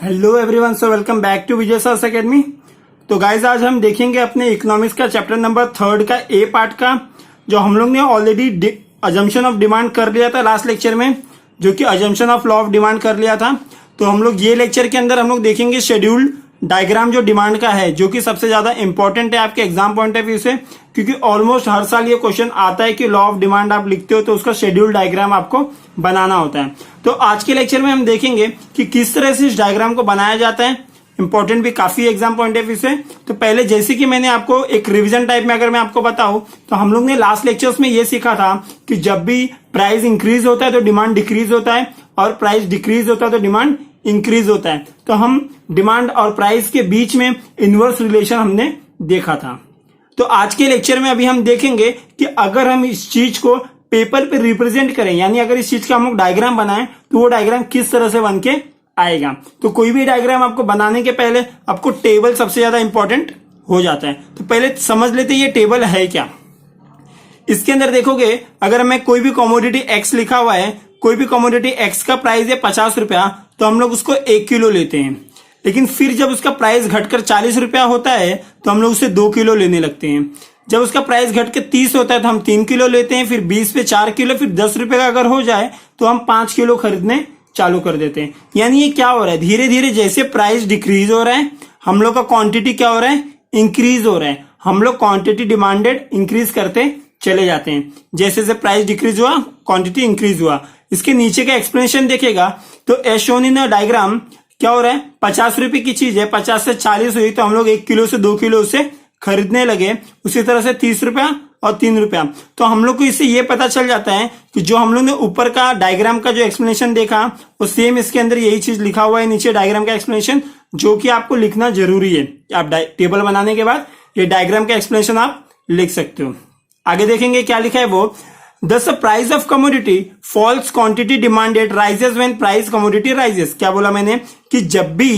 Hello everyone, so welcome back to Vijay sir academy. तो guys आज हम देखेंगे अपने इकोनॉमिक्स का चैप्टर नंबर 3 का ए पार्ट का, जो हम लोग ने ऑलरेडी अजम्पशन ऑफ डिमांड कर लिया था लास्ट लेक्चर में, जो कि assumption of law of demand कर लिया था। तो हम लोग ये लेक्चर के अंदर हम लोग देखेंगे शेड्यूल डायग्राम जो डिमांड का है, जो कि सबसे ज्यादा इंपॉर्टेंट है आपके एग्जाम पॉइंट ऑफ व्यू से, क्योंकि ऑलमोस्ट हर साल ये क्वेश्चन आता है कि लॉ ऑफ डिमांड आप लिखते हो तो उसका शेड्यूल डायग्राम आपको बनाना होता है। तो आज के लेक्चर में हम देखेंगे कि किस तरह से इस डायग्राम को बनाया जाता है, इंपॉर्टेंट भी काफी एग्जाम पॉइंट ऑफ व्यू से। तो पहले जैसे कि मैंने आपको एक रिवीजन टाइप में अगर मैं आपको बताऊं, तो हम लोग ने लास्ट लेक्चर्स में ये सीखा था कि जब भी प्राइस इंक्रीज होता है तो डिमांड डिक्रीज होता है, और प्राइस डिक्रीज होता है तो डिमांड इंक्रीज होता है। तो हम डिमांड और प्राइस के बीच में इनवर्स रिलेशन हमने देखा था। तो आज के लेक्चर में अभी हम देखेंगे कि अगर हम इस चीज को पेपर पे रिप्रेजेंट करें, यानी अगर इस चीज का हम लोग डायग्राम बनाएं, तो वो डायग्राम किस तरह से बन के आएगा। तो कोई भी डायग्राम आपको बनाने के पहले आपको टेबल सबसे ज्यादा इंपॉर्टेंट हो जाता है। तो पहले समझ लेते हैं ये टेबल है क्या। इसके अंदर देखोगे, अगर मैं कोई भी कमोडिटी एक्स लिखा हुआ है, कोई भी कमोडिटी एक्स का प्राइस है 50 रुपया, तो हम लोग उसको 1 किलो लेते हैं। लेकिन फिर जब उसका प्राइस घटकर 40 रुपया होता है तो हम लोग उसे 2 किलो लेने लगते हैं। जब उसका प्राइस घट के 30 होता है तो हम 3 किलो लेते हैं, फिर 20 पे 4 किलो, फिर 10 रुपए का अगर हो जाए तो हम 5 किलो खरीदने चालू कर देते हैं। यानी ये क्या हो रहा है, धीरे धीरे जैसे प्राइस डिक्रीज हो रहा है, हम लोग का क्वांटिटी क्या हो रहा है, इंक्रीज हो रहा है। हम लोग क्वांटिटी डिमांडेड इंक्रीज करते चले जाते हैं। जैसे जैसे प्राइस डिक्रीज हुआ, क्वांटिटी इंक्रीज हुआ। इसके नीचे का एक्सप्लेनेशन देखेगा तो एज शोन इन डायग्राम क्या हो रहा है, 50 रुपए की चीज है, 50 से 40 हुई तो हम लोग 1 किलो से 2 किलो उसे खरीदने लगे। उसी तरह से 30 रुपया और 3 रुपया। तो हम लोग को इससे ये पता चल जाता है कि जो हम लोग ने ऊपर का डायग्राम का जो एक्सप्लेनेशन देखा, वो सेम इसके अंदर यही चीज लिखा हुआ है नीचे डायग्राम का एक्सप्लेनेशन, जो कि आपको लिखना जरूरी है। आप टेबल बनाने के बाद ये डायग्राम का एक्सप्लेनेशन आप लिख सकते हो। आगे देखेंगे क्या लिखा है वो, Thus the price of commodity falls, quantity demanded rises when price commodity rises। क्या बोला मैंने कि जब भी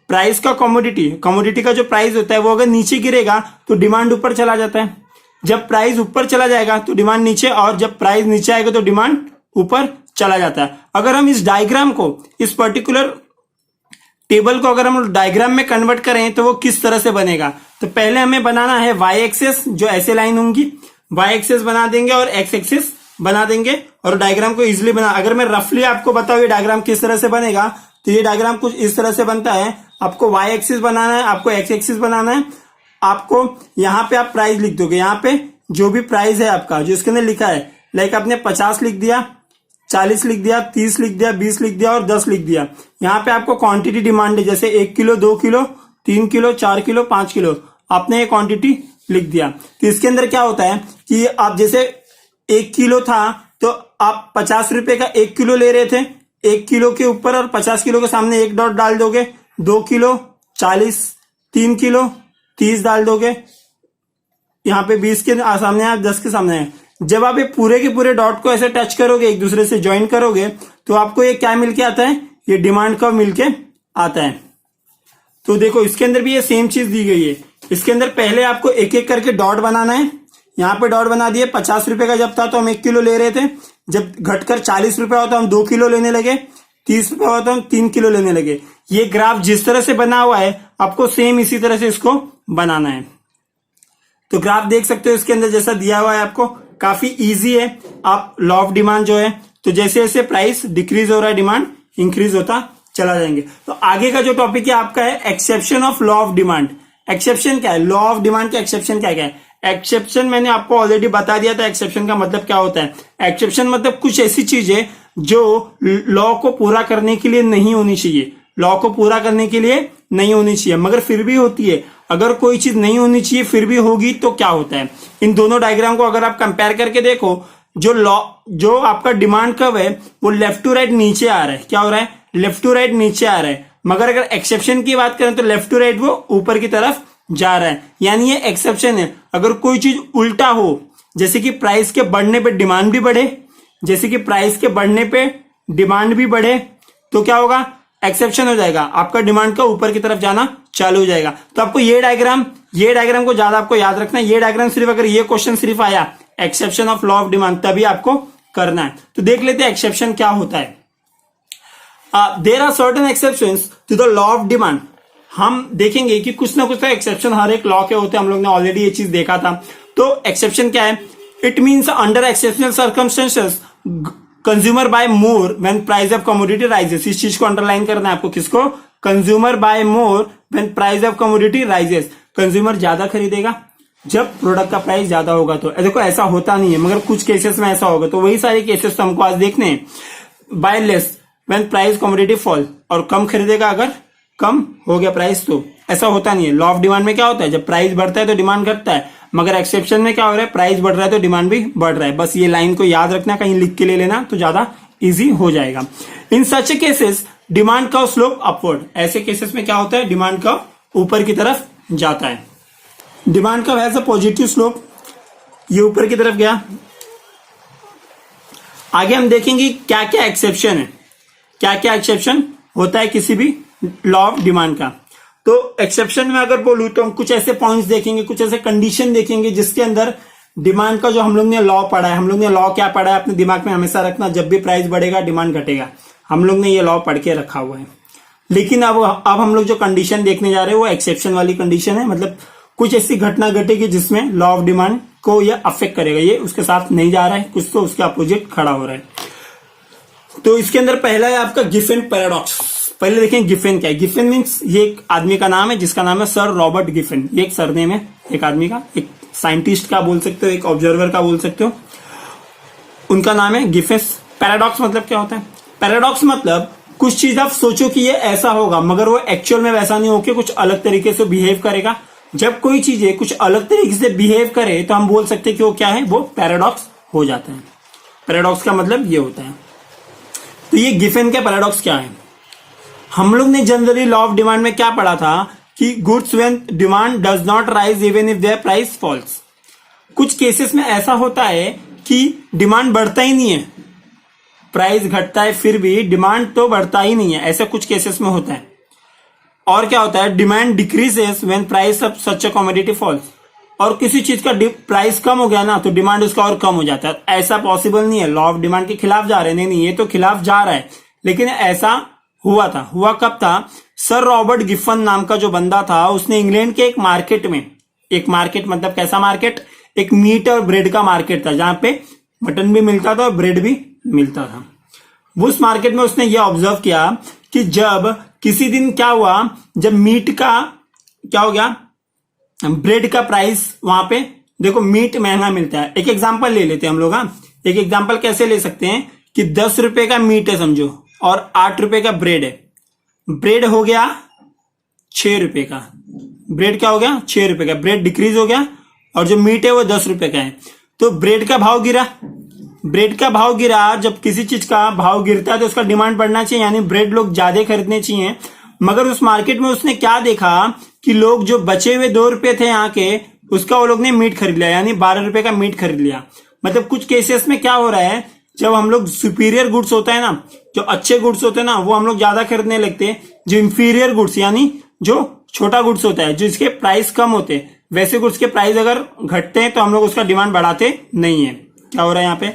प्राइस का कमोडिटी का जो प्राइस होता है वो अगर नीचे गिरेगा तो डिमांड ऊपर चला जाता है। जब प्राइस ऊपर चला जाएगा तो डिमांड नीचे, और जब प्राइस नीचे आएगा तो डिमांड ऊपर चला जाता है। अगर हम इस डायग्राम को, इस पर्टिकुलर टेबल को अगर हम डायग्राम में कन्वर्ट करें तो वो किस तरह से बनेगा, तो पहले हमें बनाना है वाई एक्सेस, जो ऐसे लाइन होंगी, वाई एक्सेस बना देंगे और एक्स एक्सेस बना देंगे, और डायग्राम को इजीली बना। अगर मैं रफली आपको बताऊं ये डायग्राम किस तरह से बनेगा, तो ये डायग्राम कुछ इस तरह से बनता है। आपको वाई एक्सिस बनाना है, आपको एक्स एक्सिस बनाना है। आपको यहां पे आप प्राइस लिख दोगे, यहां पे जो भी प्राइस है आपका, जो इसके अंदर लिखा है, लाइक आपने 50 लिख दिया, 40 लिख दिया, 30 लिख दिया, 20 लिख दिया और 10 लिख दिया। यहाँ पे आपको क्वांटिटी डिमांड है, जैसे 1 kilo, 2 kilo, 3 kilo, 4 kilo, 5 kilo, आपने ये क्वांटिटी लिख दिया। तो इसके अंदर क्या होता है कि आप जैसे 1 किलो था तो आप 50 रुपए का 1 किलो ले रहे थे, 1 किलो के ऊपर और 50 किलो के सामने 1 डॉट डाल दोगे, 2 किलो, 40, 3 किलो, 30 डाल दोगे, यहाँ पे 20 के सामने है, 10 के सामने है। जब आप ये पूरे के पूरे डॉट को ऐसे टच करोगे, एक दूसरे से ज्वाइन करोगे, तो आपको ये क्या मिलके आता है, ये डिमांड कर्व मिलके आता है। तो देखो इसके अंदर भी ये सेम चीज दी गई है। इसके अंदर पहले आपको एक एक करके डॉट बनाना है। यहाँ पे डॉट बना दिए। 50 रुपए का जब था तो हम 1 किलो ले रहे थे, जब घटकर 40 रुपया होता हम 2 किलो लेने लगे, 30 रुपया होता हम 3 किलो लेने लगे। ये ग्राफ जिस तरह से बना हुआ है आपको सेम इसी तरह से इसको बनाना है। तो ग्राफ देख सकते हो इसके अंदर जैसा दिया हुआ है, आपको काफी इजी है। आप लॉ ऑफ डिमांड जो है, तो जैसे जैसे प्राइस डिक्रीज हो रहा है डिमांड इंक्रीज होता चला जाएंगे। तो आगे का जो टॉपिक है आपका है exception of law of demand. Exception क्या है, लॉ ऑफ डिमांड का एक्सेप्शन क्या है। एक्सेप्शन मैंने आपको ऑलरेडी बता दिया था, एक्सेप्शन का मतलब क्या होता है। एक्सेप्शन मतलब कुछ ऐसी चीज है जो लॉ को पूरा करने के लिए नहीं होनी चाहिए, लॉ को पूरा करने के लिए नहीं होनी चाहिए, मगर फिर भी होती है। अगर कोई चीज नहीं होनी चाहिए फिर भी होगी तो क्या होता है। इन दोनों डायग्राम को अगर आप कंपेयर करके देखो, जो आपका डिमांड कर्व है वो लेफ्ट टू राइट नीचे आ रहा है। क्या हो रहा है, लेफ्ट टू राइट नीचे आ रहा है। मगर अगर एक्सेप्शन की बात करें तो लेफ्ट टू राइट वो ऊपर की तरफ जा रहा है, यानी ये एक्सेप्शन है। अगर कोई चीज उल्टा हो, जैसे कि प्राइस के बढ़ने पे डिमांड भी बढ़े, जैसे कि प्राइस के बढ़ने पे डिमांड भी बढ़े, तो क्या होगा, एक्सेप्शन हो जाएगा, आपका डिमांड का ऊपर की तरफ जाना चालू हो जाएगा। तो आपको ये डायग्राम को ज्यादा आपको याद रखना है। ये डायग्राम सिर्फ अगर ये क्वेश्चन सिर्फ आया exception of law of demand, तभी आपको करना है। तो देख लेते हैं एक्सेप्शन क्या होता है। There are certain exceptions to the law of demand. हम देखेंगे कि कुछ ना कुछ तो एक्सेप्शन हर एक लॉ के होते हैं, हम लोग ने ऑलरेडी ये चीज देखा था। तो एक्सेप्शन क्या है? It means under exceptional circumstances consumer buy more when price of commodity rises. इस चीज को अंडरलाइन करना है आपको। किसको? Consumer buy more when price of commodity rises. Consumer ज्यादा खरीदेगा जब प्रोडक्ट का प्राइस ज्यादा होगा। तो देखो ऐसा होता नहीं है, मगर कुछ केसेस में ऐसा होगा। तो वही सारे केसेस तो हमको आज देखने हैं। Buy less when price commodity fall, और कम खरीदेगा अगर कम हो गया प्राइस। तो ऐसा होता नहीं है। लॉ ऑफ डिमांड में क्या होता है? जब प्राइस बढ़ता है तो डिमांड घटता है, मगर एक्सेप्शन में क्या हो रहा है? प्राइस बढ़ रहा है तो डिमांड भी बढ़ रहा है। बस ये लाइन को याद रखना, कहीं लिख के ले लेना तो ज्यादा इजी हो जाएगा। इन सच केसेस डिमांड का स्लोप अपवर्ड। ऐसे केसेस में क्या होता है? डिमांड का ऊपर की तरफ जाता है। डिमांड का हैज अ पॉजिटिव स्लोप, ये ऊपर की तरफ गया। आगे हम देखेंगे क्या क्या एक्सेप्शन है, क्या क्या एक्सेप्शन होता है किसी भी लॉ ऑफ डिमांड का। तो एक्सेप्शन में अगर बोलूं तो हम कुछ ऐसे पॉइंट्स देखेंगे, कुछ ऐसे कंडीशन देखेंगे जिसके अंदर डिमांड का जो हम लोग ने लॉ पढ़ा है, हम लोग ने लॉ क्या पढ़ा है अपने दिमाग में हमेशा रखना, जब भी प्राइस बढ़ेगा डिमांड घटेगा। हम लोग ने ये लॉ पढ़ के रखा हुआ है। लेकिन अब हम लोग जो कंडीशन देखने जा रहे हैं वो एक्सेप्शन वाली कंडीशन है। मतलब कुछ ऐसी घटना घटेगी जिसमें लॉ ऑफ डिमांड को ये अफेक्ट करेगा, ये उसके साथ नहीं जा रहा है, कुछ तो उसके अपोजिट खड़ा हो रहा है। तो इसके अंदर पहला है आपका गिफेन पैराडॉक्स। पहले देखें गिफेन क्या है। गिफेन मीन्स ये एक आदमी का नाम है जिसका नाम है सर रॉबर्ट गिफेन। ये एक सरनेम है एक आदमी का, एक साइंटिस्ट का बोल सकते हो, एक ऑब्जर्वर का बोल सकते हो, उनका नाम है गिफेन। पैराडॉक्स मतलब क्या होता है? पैराडॉक्स मतलब कुछ चीज आप सोचो कि ये ऐसा होगा मगर वो एक्चुअल में वैसा नहीं होके कुछ अलग तरीके से बिहेव करेगा। जब कोई चीजें कुछ अलग तरीके से बिहेव करे तो हम बोल सकते हैं कि वो क्या है? वो पैराडॉक्स हो जाता है। पैराडॉक्स का मतलब ये होता है। तो ये गिफेन का पैराडॉक्स क्या है? हम लोग ने जनरली लॉ ऑफ डिमांड में क्या पढ़ा था कि goods when demand does not rise even if there price falls. कुछ केसेस में ऐसा होता है कि डिमांड बढ़ता ही नहीं है, प्राइस घटता है फिर भी डिमांड तो बढ़ता ही नहीं है, ऐसा कुछ केसेस में होता है। और क्या होता है? Demand decreases when price of such a commodity falls. और किसी चीज का प्राइस कम हो गया ना तो डिमांड उसका और कम हो जाता है। ऐसा पॉसिबल नहीं है, लॉ ऑफ डिमांड के खिलाफ जा रहे हैं। नहीं, ये तो खिलाफ जा रहा है, लेकिन ऐसा हुआ था। हुआ कब था? सर रॉबर्ट गिफन नाम का जो बंदा था उसने इंग्लैंड के एक मार्केट में, एक मार्केट मतलब कैसा मार्केट? एक मीट और ब्रेड का मार्केट था जहां पे मटन भी मिलता था और ब्रेड भी मिलता था। उस मार्केट में उसने ये ऑब्जर्व किया कि जब किसी दिन क्या हुआ, जब मीट का क्या हो गया, ब्रेड का प्राइस वहां पे, देखो मीट महंगा मिलता है। एक एग्जांपल ले लेते हैं हम लोग। एक एग्जांपल कैसे ले सकते हैं कि 10 रुपए का मीट है समझो और 8 रुपए का ब्रेड है। ब्रेड हो गया 6 रुपए का, ब्रेड क्या हो गया? 6 रुपए का। ब्रेड डिक्रीज हो गया और जो मीट है वो 10 रुपए का है। तो ब्रेड का भाव गिरा। ब्रेड का भाव गिरा, जब किसी चीज का भाव गिरता है तो उसका डिमांड बढ़ना चाहिए, यानी ब्रेड लोग ज्यादा खरीदने चाहिए। मगर उस मार्केट में उसने क्या देखा कि लोग जो बचे हुए 2 रुपए थे यहाँ के, उसका वो लोग ने मीट खरीद लिया, यानी 12 रुपए का मीट खरीद लिया। मतलब कुछ केसेस में क्या हो रहा है, जब हम लोग सुपीरियर गुड्स होता है ना, जो अच्छे गुड्स होते हैं ना, वो हम लोग ज्यादा खरीदने लगते हैं। जो इंफीरियर गुड्स यानी जो छोटा गुड्स होता है, जिसके प्राइस कम होते हैं, वैसे गुड्स के प्राइस अगर घटते हैं तो हम लोग उसका डिमांड बढ़ाते नहीं है। क्या हो रहा है यहाँ पे?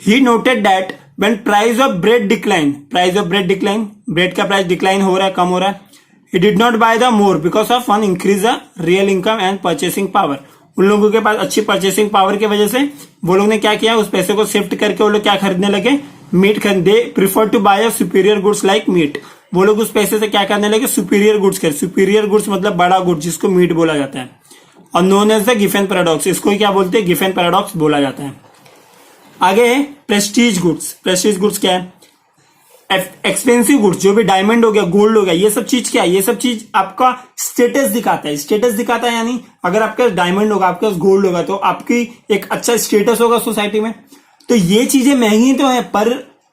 He noted that when price of bread decline, price of bread decline, bread का प्राइस डिक्लाइन हो रहा है, कम हो रहा है। He did not by the more because of one increase the real income and purchasing power. उन लोगों के पास अच्छी परचेसिंग पावर की वजह से वो लोग ने क्या किया, उस पैसे को शिफ्ट करके वो लोग क्या खरीदने लगे? मीट खरीदे। Prefer to buy superior goods like meat. वो लोग उस पैसे से क्या करने लगे? सुपीरियर गुड्स खरीद। सुपीरियर गुड्स मतलब बड़ा गुड्स, जिसको मीट बोला जाता है, और known as the Giffen paradox. इसको क्या बोलते हैं? गिफेन पैराडॉक्स बोला जाता है। आगे है प्रेस्टीज गुड्स। प्रेस्टीज गुड्स क्या है? एक्सपेंसिव गुड्स, जो भी डायमंड हो गया, गोल्ड हो गया, ये सब चीज क्या है? ये सब चीज आपका स्टेटस दिखाता है। स्टेटस दिखाता है यानी अगर आपके पास डायमंड होगा, आपके पास गोल्ड होगा, तो आपकी एक अच्छा स्टेटस होगा सोसाइटी में। तो ये चीजें महंगी तो है पर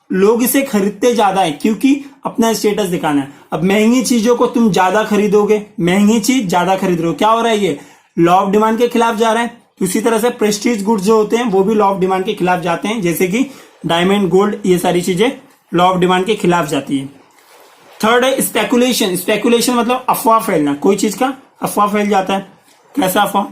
लोग इसे खरीदते ज्यादा है, क्योंकि अपना स्टेटस दिखाना है। अब महंगी चीजों को तुम ज्यादा खरीदोगे, महंगी चीज ज्यादा खरीद रहे हो, क्या हो रहा है? ये लॉ ऑफ डिमांड के खिलाफ जा रहा है। उसी तरह से प्रेस्टीज गुड्स जो होते हैं वो भी लॉ ऑफ डिमांड के खिलाफ जाते हैं, जैसे कि डायमंड, गोल्ड, ये सारी चीजें लॉ ऑफ डिमांड के खिलाफ जाती है। थर्ड है स्पेकुलेशन। स्पेकुलेशन मतलब अफवाह फैलना, कोई चीज का अफवाह फैल जाता है। कैसा अफवाह?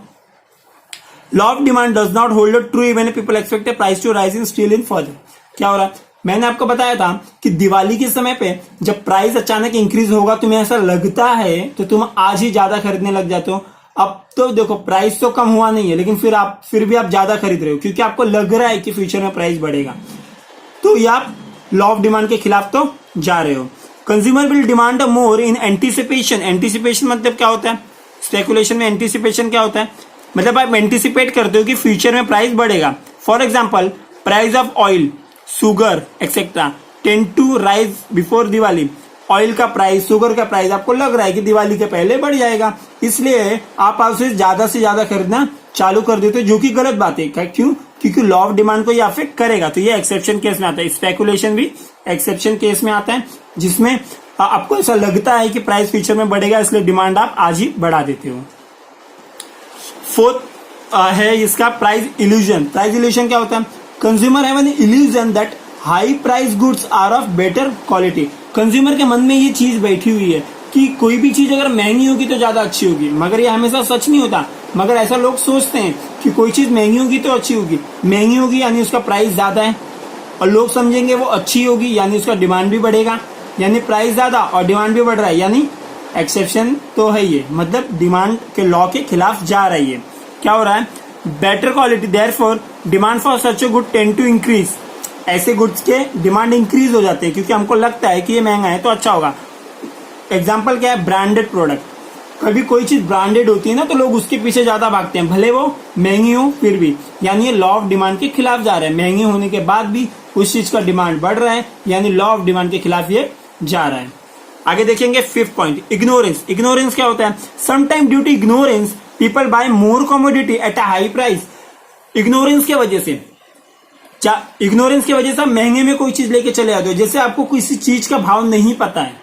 Law of demand does not hold true even if people expect a price to rise in still in further. क्या हो रहा है? मैंने आपको बताया था कि दिवाली के समय पे जब प्राइस अचानक इंक्रीज होगा, तुम्हें ऐसा लगता है तो तुम आज ही ज्यादा खरीदने लग जाते हो। अब तो देखो प्राइस तो कम हुआ नहीं है, लेकिन फिर भी आप ज्यादा खरीद रहे हो क्योंकि आपको लग रहा है कि फ्यूचर में प्राइस बढ़ेगा। तो ये आप लॉ ऑफ डिमांड के खिलाफ तो जा रहे हो। Consumer will demand more in anticipation. Anticipation मतलब क्या होता है? स्पेकुलेशन में एंटीसिपेशन क्या होता है? मतलब आप एंटीसिपेट करते हो कि फ्यूचर में प्राइस बढ़ेगा। For example, price of oil, sugar etcetera tend to rise before Diwali. Oil का प्राइस, शुगर का प्राइस आपको लग रहा है कि दिवाली के पहले बढ़ जाएगा, इसलिए आप उसे ज्यादा से ज्यादा खरीदना चालू कर देते हो, जो कि गलत बात है। क्यों? क्योंकि लॉ ऑफ डिमांड को ये अफेक्ट करेगा। तो ये एक्सेप्शन केस में आता है। स्पेकुलेशन भी एक्सेप्शन केस में आता है, जिसमें आपको ऐसा लगता है कि प्राइस फ्यूचर में बढ़ेगा, इसलिए डिमांड आप आज ही बढ़ा देते हो। फोर्थ है इसका प्राइस इल्यूजन। प्राइस इल्यूजन क्या होता है? Consumer have an illusion that high price goods are of better quality. कंज्यूमर के मन में ये चीज बैठी हुई है कि कोई भी चीज अगर महंगी होगी तो ज्यादा अच्छी होगी, मगर ये हमेशा सच नहीं होता। मगर ऐसा लोग सोचते हैं कि कोई चीज महंगी होगी तो अच्छी होगी। महंगी होगी यानी उसका प्राइस ज्यादा है, और लोग समझेंगे वो अच्छी होगी यानी उसका डिमांड भी बढ़ेगा, यानी प्राइस ज्यादा और डिमांड भी बढ़ रहा है, यानी एक्सेप्शन तो है ये, मतलब डिमांड के लॉ के खिलाफ जा रही है। क्या हो रहा है? Better quality, therefore demand for such a good tend to increase. ऐसे गुड्स के डिमांड इंक्रीज हो जाते हैं क्योंकि हमको लगता है कि ये महंगा है तो अच्छा होगा। एग्जाम्पल क्या है? Branded product. कभी कोई चीज ब्रांडेड होती है ना तो लोग उसके पीछे ज्यादा भागते हैं, भले वो महंगी हो फिर भी, यानी ये लॉ ऑफ डिमांड के खिलाफ जा रहा है। महंगी होने के बाद भी उस चीज का डिमांड बढ़ रहा है, यानी लॉ ऑफ डिमांड के खिलाफ ये जा रहा है। आगे देखेंगे फिफ्थ पॉइंट, इग्नोरेंस। इग्नोरेंस क्या होता है? Sometime due to ignorance people buy more commodity at a high price. Ignorance की वजह से आप महंगे में कोई चीज लेके चले जाते हो। जैसे आपको किसी चीज का भाव नहीं पता है,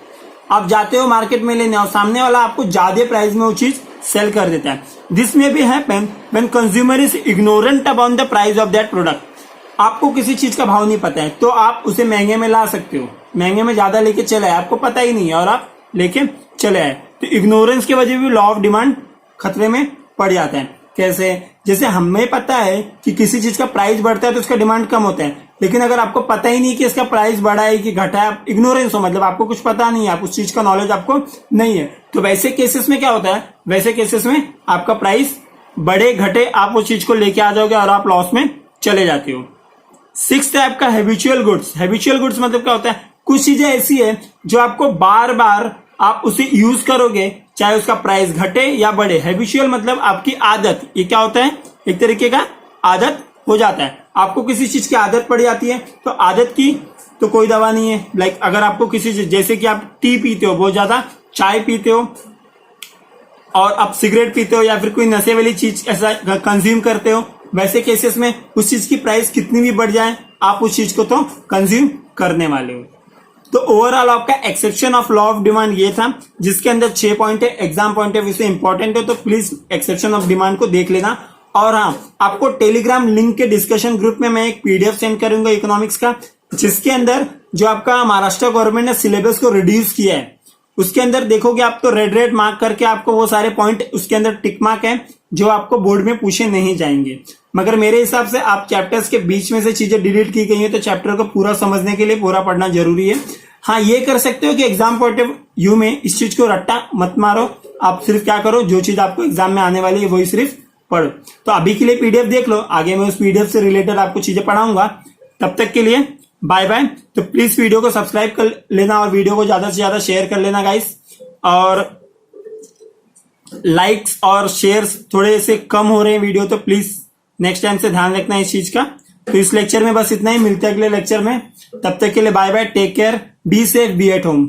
आप जाते हो मार्केट में लेने और सामने वाला आपको ज्यादा प्राइस में वो चीज सेल कर देता है। दिस में भी happen when consumer is ignorant about the price of that product. आपको किसी चीज का भाव नहीं पता है तो आप उसे महंगे में ला सकते हो, महंगे में ज्यादा लेके चले आए, आपको पता ही नहीं है और आप लेके चले आए। तो इग्नोरेंस की वजह भी लॉ ऑफ डिमांड खतरे में पड़ जाता है। कैसे? जैसे हमें पता है कि किसी चीज का प्राइस बढ़ता है तो उसका डिमांड कम होता है, लेकिन अगर आपको पता ही नहीं कि इसका प्राइस बढ़ा है कि घटा है, इग्नोरेंस हो मतलब आपको कुछ पता नहीं है, आप उस चीज का नॉलेज आपको नहीं है, तो वैसे केसेस में क्या होता है? वैसे केसेस में आपका प्राइस बढ़े घटे आप उस चीज को लेके आ जाओगे और आप लॉस में चले जाते हो। सिक्स्थ है आपका हैबिचुअल गुड्स। हैबिचुअल गुड्स मतलब क्या होता है? कुछ चीजें ऐसी है जो आपको बार बार आप उसे यूज करोगे चाहे उसका प्राइस घटे या बढ़े। हैबिचुअल मतलब आपकी आदत। ये क्या होता है? एक तरीके का आदत हो जाता है। आपको किसी चीज की आदत पड़ जाती है तो आदत की तो कोई दवा नहीं है। लाइक अगर आपको किसी चीज, जैसे कि आप टी पीते हो, बहुत ज्यादा चाय पीते हो और आप सिगरेट पीते हो या फिर कोई नशे वाली चीज ऐसा कंज्यूम करते हो, वैसे केसेस में उस चीज की प्राइस कितनी भी बढ़ जाए आप उस चीज को तो कंज्यूम करने वाले हो। तो ओवरऑल आपका exception of law of demand ये था, जिसके अंदर 6 पॉइंट है। एग्जाम पॉइंट ऑफ व्यू से इंपॉर्टेंट है तो प्लीज एक्सेप्शन ऑफ डिमांड को देख लेना। और हाँ, आपको टेलीग्राम लिंक के डिस्कशन ग्रुप में मैं एक पीडीएफ सेंड करूंगा इकोनॉमिक्स का, जिसके अंदर जो आपका महाराष्ट्र गवर्नमेंट ने सिलेबस को रिड्यूस किया है उसके अंदर देखोगे आप तो रेड मार्क करके आपको वो सारे पॉइंट उसके अंदर टिक मार्क है जो आपको बोर्ड में पूछे नहीं जाएंगे। मगर मेरे हिसाब से आप चैप्टर्स के बीच में से चीजें डिलीट की गई है तो चैप्टर को पूरा समझने के लिए पूरा पढ़ना जरूरी है। हाँ, ये कर सकते हो कि एग्जाम पॉइंट ऑफ व्यू में इस चीज को रट्टा मत मारो, आप सिर्फ क्या करो, जो चीज आपको एग्जाम में आने वाली है वही सिर्फ पढ़ो। तो अभी के लिए पीडीएफ देख लो, आगे मैं उस पीडीएफ से रिलेटेड आपको चीजें पढ़ाऊंगा। तब तक के लिए बाय बाय। तो प्लीज वीडियो को सब्सक्राइब कर लेना और वीडियो को ज्यादा से ज्यादा शेयर कर लेना गाइस। और लाइक्स और शेयर्स थोड़े से कम हो रहे हैं वीडियो, तो प्लीज नेक्स्ट टाइम से ध्यान रखना इस चीज का। तो इस लेक्चर में बस इतना ही, मिलते हैं अगले लेक्चर में। तब तक के लिए bye bye, take care, be safe, be at home.